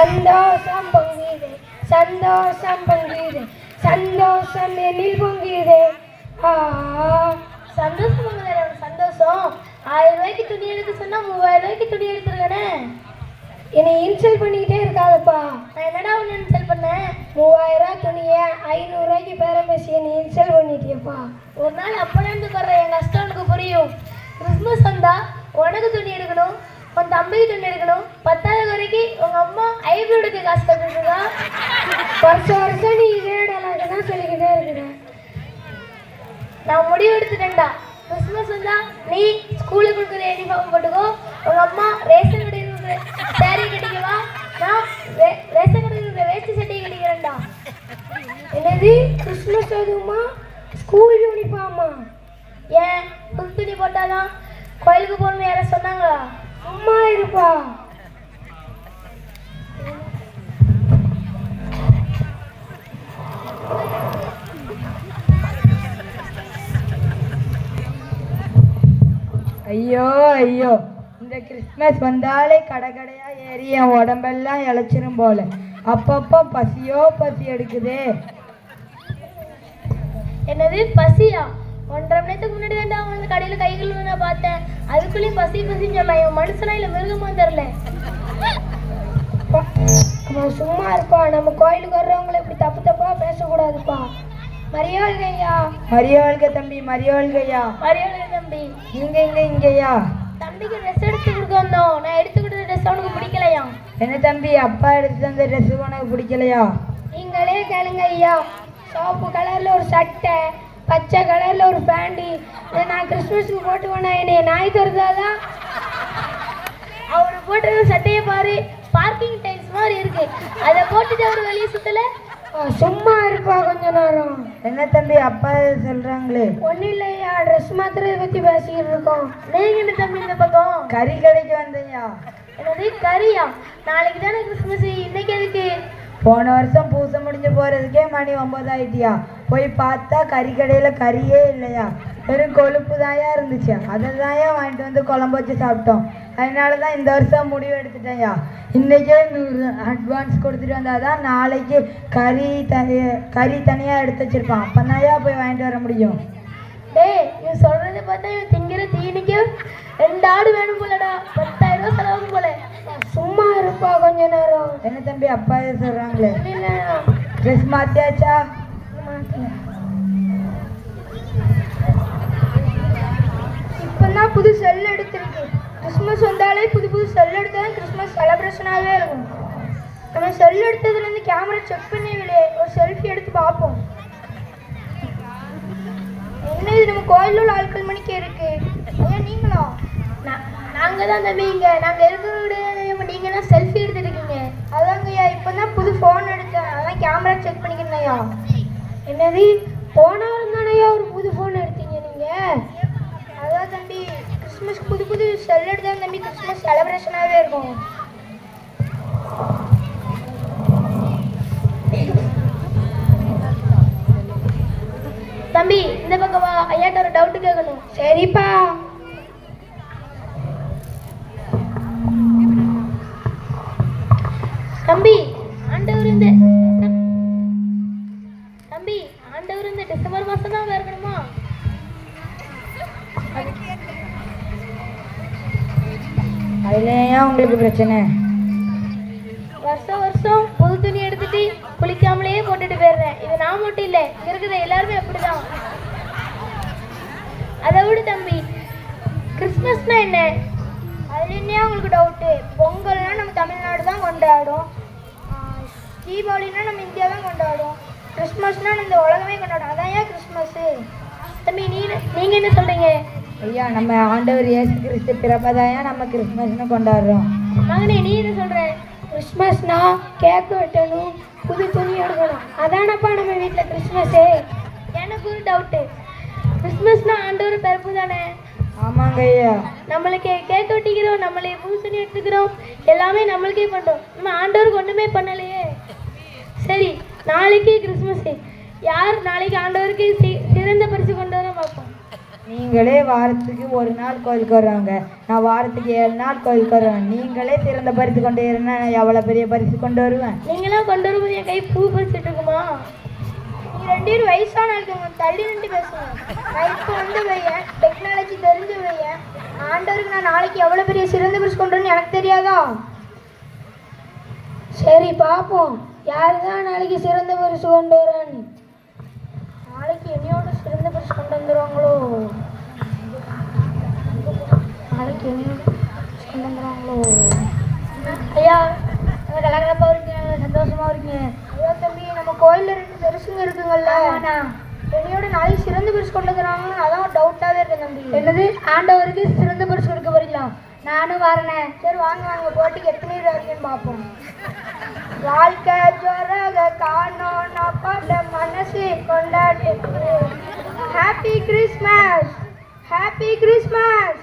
சந்தோஷம் பொங்குதே சந்தோஷம் பொங்குதே சந்தோஷம் எண்ணில் பொங்குதே. சந்தோஷம் பொங்குதே சந்தோஷம். 1000 ரூபாய்க்கு துணி எடுக்க சொன்னா 3000 ரூபாய்க்கு துணி எடுத்துருக்கனே. என்னை இன்சல்ட் பண்ணிக்கிட்டே இருக்காதப்பா. நான் என்னடா ஒன்று இன்சல்ட் பண்ணேன்? 3000 ரூபா துணியை 500 ரூபாய்க்கு பேரம் பேசி என்னை இன்சல்ட் பண்ணிட்டியப்பா. ஒரு நாள் அப்பலேருந்து வர்ற என் கஷ்டம் எனக்கு புரியும். கிறிஸ்மஸ் வந்தா உனக்கு துணி எடுக்கணும், உன் தம்பிக்கு துணி எடுக்கணும், 10வது வரைக்கும் உங்க அம்மா ஐப்ரோடுக்கு காசு கட்டுருக்கா. வருஷம் நீ இதே டைலாக் தான் சொல்லிக்கிட்டே இருக்கிறேன். நான் முடிவு எடுத்துட்டேன்டா. கிறிஸ்மஸ் வந்தா நீ ஸ்கூலுக்கு கொடுக்குற யூனிஃபார்ம் போட்டுக்கோ, உங்க அம்மா ரேஷன் கடையில் கொடுக்குற சாரி கட்டிக்குவா, நான் ரேஷன் கடையில் கொடுக்குற வேஷ்டி சட்டையை கட்டிக்கிறேன்டா. என்னது கிறிஸ்மஸ் அதுவுமா ஸ்கூல் யூனிஃபார்மா? ஏன் புது துணி போட்டாதான் கோயிலுக்கு போகணும்னு யார சொன்னாங்களா? அம்மா இருப்பா. ஐயோ ஐயோ, இந்த கிறிஸ்மஸ் வந்தாலே கடையா ஏறி என் உடம்பெல்லாம் இழைச்சிரும் போல. அப்பப்போ பசி எடுக்குதே. என்னது பசியா? 1.5 மணி நேரத்துக்கு முன்னாடி தான்டா வந்து கடையில் கைகள் நான் பார்த்தேன். அதுக்குள்ளேயும் பசின்னு சொல்லலாம். இவன் மனுஷனா இல்லை மிருகமா தெரில. சும்மா இருப்பா. நம்ம கோயிலுக்கு வர்றவங்களை இப்படி தப்பா பேசக்கூடாதுப்பா. மரியாதையா. மரியாதை தம்பி, மரியாதையா. மரியாதை தம்பி. இங்கயா தம்பிக்கு ட்ரெஸ் எடுத்து கொடுக்க வந்தோம். நான் எடுத்து கொடுத்த ட்ரெஸ் அவனுக்கு பிடிக்கலையா? என்ன தம்பி, அப்பா எடுத்து தந்த ட்ரெஸ் உனக்கு பிடிக்கலையா? நீங்களே கேளுங்க ஐயா. சோப்பு கலர்ல ஒரு சட்டை, பச்சை கலர்ல ஒரு பேண்டி, நான் கிறிஸ்மஸ்க்கு போட்டு போனா என்னைய நாய் தருதாதான்? அவரு போட்டு சட்டையை பாரு, பார்க்கிங் டைல்ஸ் மாதிரி இருக்கு. அதை போட்டுட்டு அவர் வெளியே சுத்தல. சும்மா இருப்பா கொஞ்ச நேரம். என்ன தம்பி, அப்பா சொல்றாங்களே? ஒன்னும் இல்லையா, ட்ரெஸ் மாத்திரத்தை பத்தி பேசிக்கிட்டு இருக்கோம். நீங்க என்ன தம்பி இந்த பக்கம்? கறி கடைக்கு வந்தையா? என்னது கறியா? நாளைக்கு தானே கிறிஸ்மஸ், இன்னைக்கு எதுக்கு? போன வருஷம் பூசை முடிஞ்சு போகிறதுக்கே மணி 9 ஆகிட்டியா. போய் பார்த்தா கறி கடையில் கறியே இல்லையா, வெறும் கொழுப்பு தாயா இருந்துச்சு. அதை தாயா வாங்கிட்டு வந்து குழம்பு வச்சு சாப்பிட்டோம். அதனால தான் இந்த வருஷம் முடிவு எடுத்துட்டேன்யா. இன்றைக்கே 100 அட்வான்ஸ் கொடுத்துட்டு வந்தால் தான் நாளைக்கு கறி தனியாக எடுத்து வச்சுருப்பான். அப்போ தான்யா போய் வாங்கிட்டு வர முடியும். டேய், இவன் சொல்கிறத பார்த்தா இவன் திங்கிற தீனிக்கு 2 ஆடு வேணும் போலடா. 10,000 ரூபா செலவாகும் போல. சும்மா இருப்பா கொஞ்ச நேரம். என்ன தம்பி, அப்பா சொல்கிறாங்களே? இல்லைண்ணா, ட்ரெஸ் மாற்றியாச்சா? இப்போதான் புது செல் எடுத்துருக்கு. கிறிஸ்மஸ் வந்தாலே புது செல் எடுத்தால் கிறிஸ்மஸ் செலிப்ரேஷனாகவே இருக்கும். நம்ம செல் எடுத்ததுலேருந்து கேமரா செக் பண்ணவே ஒரு செல்ஃபி எடுத்து பார்ப்போம். என்ன இது, நம்ம கோயிலில் உள்ள ஆட்கள் மணிக்கு இருக்கு. ஐயா நீங்களா? நாங்கள் தான் தம்பி. இங்கே நாங்கள் இருக்கிற நீங்கள் தான் செல்ஃபி எடுத்துருக்கீங்க. அதாங்கய்யா, இப்போ தான் புது ஃபோன் எடுத்தேன். அதான் கேமரா செக் பண்ணிக்கிறேன்யா. என்னது, போன வாரம் தானேயா ஒரு புது ஃபோன் எடுத்தீங்க நீங்கள்? அதான் தம்பி, கிறிஸ்மஸ் புது செல் எடுத்தா தம்பி கிறிஸ்மஸ் செலிப்ரேஷனாகவே இருக்கும். தம்பி இந்த பக்கம் வா, ஐயாட்ட ஒரு டவுட் கேட்கணும். சரிப்பா. தம்பி ஆண்டவர் இந்த டிசம்பர் மாசம் தான் இருக்கணுமா? அதுல ஏன் உங்களுக்கு பிரச்சனை? வருஷம் புது துணி எடுத்துட்டு குளிக்காமலேயே போட்டுட்டு போயிடுறேன். இது நான் மட்டும் இல்லை, இங்க இருக்கிற எல்லாருமே அப்படிதான். அதை விட தம்பி, கிறிஸ்மஸ்னா என்ன? அதுல என்ன உங்களுக்கு டவுட்டு? பொங்கல்னா நம்ம தமிழ்நாடு தான் கொண்டாடும். தீபாவளினா நம்ம இந்தியா தான் கொண்டாடும். கிறிஸ்மஸ்னா நம்ம உலகமே கொண்டாடும். அதான் ஏன் கிறிஸ்மஸ்ஸு. தம்பி நீங்க என்ன சொல்றீங்க? ஐயா, நம்ம ஆண்டவர் இயேசு கிறிஸ்து பிறப்பதாயா நம்ம கிறிஸ்மஸ்னு கொண்டாடுறோம். மகனே நீ என்ன சொல்ற? கிறிஸ்மஸ்னா கேக் வெட்டணும், புது துணி எடுக்கணும். அதானப்பா நம்ம வீட்டில் கிறிஸ்மஸ்ஸே. எனக்கு ஒரு டவுட்டு, கிறிஸ்மஸ்னா ஆண்டவர் பிறப்பு தானே? ஆமாங்க ஐயா. நம்மளுக்கு கேக் வெட்டிக்கிறோம், நம்மளே புது துணி எடுத்துக்கிறோம், எல்லாமே நம்மளுக்கே பண்ணுறோம். நம்ம ஆண்டவருக்கு ஒன்றுமே பண்ணலையே. சரி, நாளைக்கு கிறிஸ்மஸ். யார் நாளைக்கு ஆண்டவருக்கு சிறந்த பரிசு கொண்டு வர பார்ப்போம். நீங்களே வாரத்துக்கு ஒரு நாள் கோயிலுக்கு வருவாங்க, நான் வாரத்துக்கு 7 நாள் கோயிலுக்கு வருவேன். நீங்களே சிறந்த பரிசு கொண்டு வரணும்னா நான் எவ்வளோ பெரிய பரிசு கொண்டு வருவேன்? நீங்களாம் கொண்டு வரும்போது என் கை பூ பறிச்சுட்டு இருக்குமா? நீ 2 பேரும் வயசான ஆளுங்க, தள்ளி நின்று பேசுங்க. நான் இப்போ வந்த பையன், டெக்னாலஜி தெரிஞ்ச பையன். ஆண்டவருக்கு நான் நாளைக்கு எவ்வளோ பெரிய சிறந்த பரிசு கொண்டு வரணும்னு எனக்கு தெரியாதா? சரி பார்ப்போம், யாரு தான் நாளைக்கு சிறந்த பரிசு கொண்டு வரான்னு. நாளைக்கு என்னையோட சிறந்த பரிசு கொண்டு வந்துடுவாங்களோ? நாளைக்கு என்னையோட பரிசு கொண்டு வந்துடுவாங்களோ? ஐயா கலகலப்பா இருக்கீங்க, சந்தோஷமா இருக்கீங்க. ஐயா தம்பி, நம்ம கோயிலில் 2 பெருசுங்க இருக்குங்கல்ல, என்னையோட நாளைக்கு சிறந்த பரிசு கொண்டு வந்துடுறாங்கன்னு அதான் டவுட்டாகவே இருக்கு தம்பி. என்னது, ஆண்டவருக்கு சிறந்த பரிசு கொடுக்க போறீங்களா? நானும் வரேனே. சரி வாங்க வாங்க, போட்டிக்கு எத்தனை பேர் வரீங்கன்னு பார்ப்போம். வாழ்க்கை ஜோராக காணோம் பாட மனசு கொண்டாடு. Happy Christmas, happy Christmas.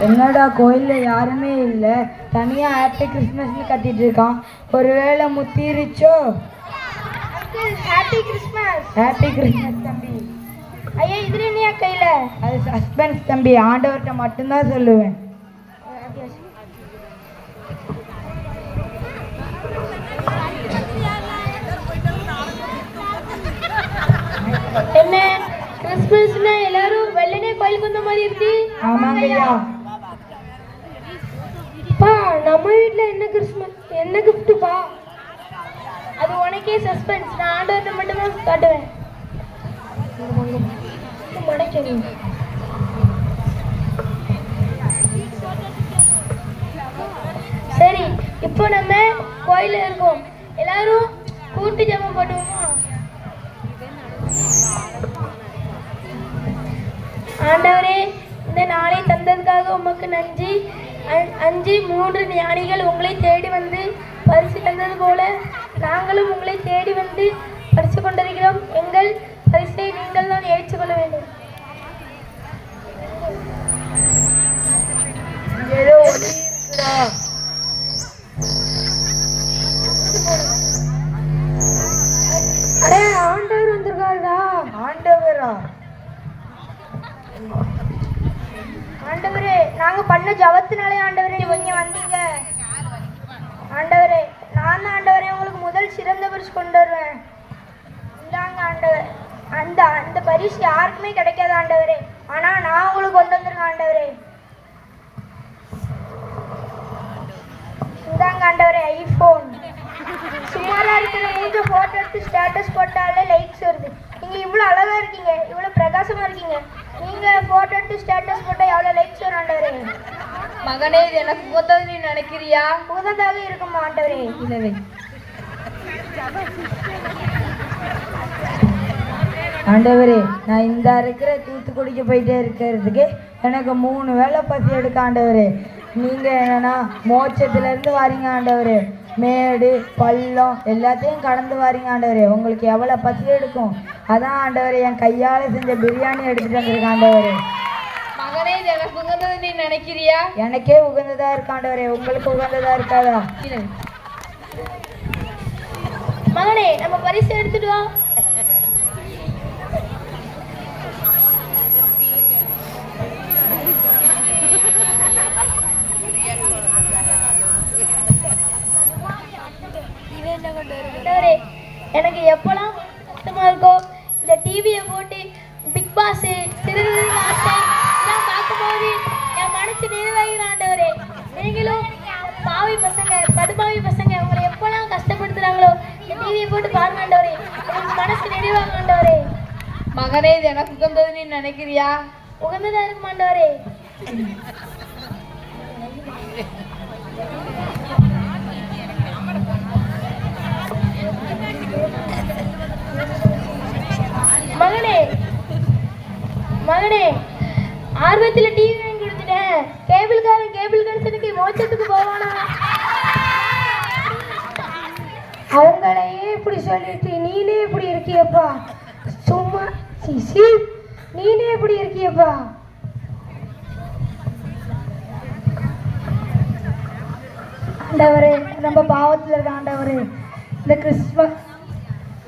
என்னடா கோயிலில் யாருமே இல்லை, தனியாக ஹாப்பி கிறிஸ்மஸ்னு கத்திட்டு இருக்கான். ஒருவேளை முத்திருச்சோ? Happy Christmas. ஹாப்பி கிறிஸ்மஸ் தம்பி. ஐயா இதுல என்ன கையில? அது சஸ்பென்ஸ் தம்பி, ஆண்டவர்கிட்ட மட்டும்தான் சொல்லுவேன். என்ன கிறிஸ்மஸ்னா எல்லாரும் வெள்ளனே கோயிலுக்கு வந்த மாதிரி இருக்கு. ஆமாங்கய்யா. பா நம்ம வீட்ல என்ன கிறிஸ்மஸ், என்ன கிஃப்ட்டுப்பா? அது உனக்கே சஸ்பென்ஸ், நான் ஆண்டவர்கிட்ட மட்டும்தான் காட்டுவேன். சரி, இப்போ நம்ம கோயில இருக்கோம், எல்லாரும் கூட்டு ஜெபம் பண்ணுவோமா? ஆண்டவரே, இந்த நாளை தந்ததுக்காக உமக்கு நன்றி. 3 ஞானிகள் உங்களை தேடி வந்து பரிசு தந்தது போல நாங்களும் உங்களை தேடி வந்து பரிசு கொண்டிருக்கிறோம். எங்கள் பரிசை நீங்கள் தான் ஏற்றுக்கொள்ள வேண்டும். ஏதோ ஒளி இருக்குடா. அடே ஆண்டவர் வந்திருக்காருடா. ஆண்டவரா? ஆண்டவரே, நாங்க பண்ண ஜபத்தினாலே ஆண்டவரே நீங்க வந்தீங்க. ஆண்டவரே, நான் தான் ஆண்டவரே உங்களுக்கு முதல் சிறந்த பரிசு கொண்டு வருவேன். இந்தாங்க ஆண்டவர். அந்த பரிசு யாருக்குமே கிடைக்காது ஆண்டவரே, ஆனா நான் உங்களுக்கு கொண்டு வந்திருக்கேன் ஆண்டவரே. இந்தாங்க ஆண்டவரே ஐபோன். சுமாரா இருக்கிற மூஞ்ச போட்டோ எடுத்து ஸ்டேட்டஸ் போட்டாலே லைக்ஸ் வருது. நீங்க இவ்வளவு அழகா இருக்கீங்க, இவ்வளவு பிரகாசமா இருக்கீங்க, நீங்க போட்டோ எடுத்து ஸ்டேட்டஸ் போட்டா எவ்வளவு லைக்ஸ் வரும் ஆண்டவரே? மகனே, இது எனக்கு உகந்தது நீ நினைக்கிறியா? உகந்ததாக இருக்குமா ஆண்டவரே? இல்லை. ஆண்டவரே, நான் இந்த இருக்கிற தூத்துக்குடிக்கு போயிட்டே இருக்கிறதுக்கு எனக்கு 3 வேளை பசி எடுக்க ஆண்டவரே. நீங்கள் என்னன்னா மோட்சத்துலேருந்து வாரீங்க ஆண்டவரே, மேடு பள்ளம் எல்லாத்தையும் கடந்து வாரீங்க ஆண்டவரே. உங்களுக்கு எவ்வளோ பசி எடுக்கும், அதான் ஆண்டவரே என் கையால் செஞ்ச பிரியாணி எடுத்துகிட்டு வந்திருக்கேன் ஆண்டவரே. மகனே, இது எனக்கு உகந்தது நீ நினைக்கிறியா? எனக்கே உகந்ததாக இருக்கு ஆண்டவரே, உங்களுக்கு உகந்ததாக இருக்காதா? மகனே, நம்ம பரிசு எடுத்துட்டு வா. எனக்கு எப்பெல்லாம் கஷ்டமா இருக்கோ, இந்த டிவியை போட்டு பிக் பாஸ் சிறுது இதெல்லாம் பார்க்கும்போது என் மனசு நிறைவாகிற ஆண்டவரே. நீங்களும் பாவி பசங்க, படுபாவி பசங்க, உங்களை எப்பெல்லாம் கஷ்டப்படுத்துறாங்களோ இந்த டிவியை போட்டு பாருங்க ஆண்டவரே, உங்களுக்கு மனசு நிறைவாக ஆண்டவரே. மகனே, இது எனக்கு உகந்தது நீ நினைக்கிறியா? உகந்ததா இருக்கும் ஆண்டவரே. மகனே, மகனே, ஆர்வத்துல டிவி வாங்கி கொடுத்துட்டேன். கேபிள் கனெக்ஷனுக்கு மோட்சத்துக்கு போவானா? அவங்களையே இப்படி சொல்லிட்டு நீனே இப்படி இருக்கியப்பா. சும்மா சிசி, நீனே இப்படி இருக்கியப்பா. ஆண்டவரே, நம்ம பாவத்தில் இருக்க ஆண்டவரே, இந்த கிறிஸ்மஸ்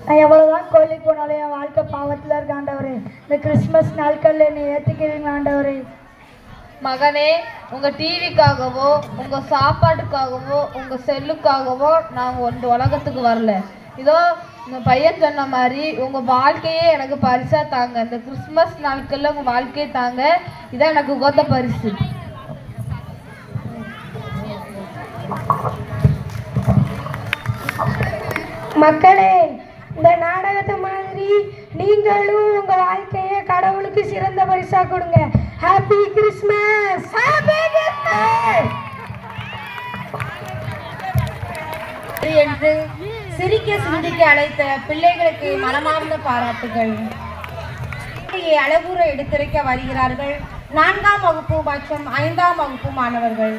நான் எவ்வளோதான் கோயிலுக்கு போனாலும் என் வாழ்க்கை பாவத்தில் இருக்க ஆண்டவரே. இந்த கிறிஸ்மஸ் நாட்களில் என்னை ஏற்றுக்கிறீங்க ஆண்டவரே. மகனே, உங்கள் டிவிக்காகவோ உங்கள் சாப்பாட்டுக்காகவோ உங்கள் செல்லுக்காகவோ நாங்கள் இந்த உலகத்துக்கு வரல. இதோ இந்த பையன் சொன்ன மாதிரி உங்கள் வாழ்க்கையே எனக்கு பரிசாக தாங்க. இந்த கிறிஸ்மஸ் நாட்களில் உங்கள் வாழ்க்கையை தாங்க. இதான் எனக்கு உகந்த பரிசு. மக்களே, இந்த நாடகத்தை மாதிரி நீங்களும் உங்கள் வாழ்க்கையை கடவுளுக்கு சிறந்த பரிசா கொடுங்க. Happy Christmas. ஹாப்பி கிறிஸ்மஸ் என்று சிரிக்க சிந்திக்க அழைத்த பிள்ளைகளுக்கு மனமார்ந்த பாராட்டுகள். அழகுற எடுத்துரைக்க வருகிறார்கள் 4ஆம் வகுப்பு மற்றும் 5ஆம் வகுப்பு மாணவர்கள்.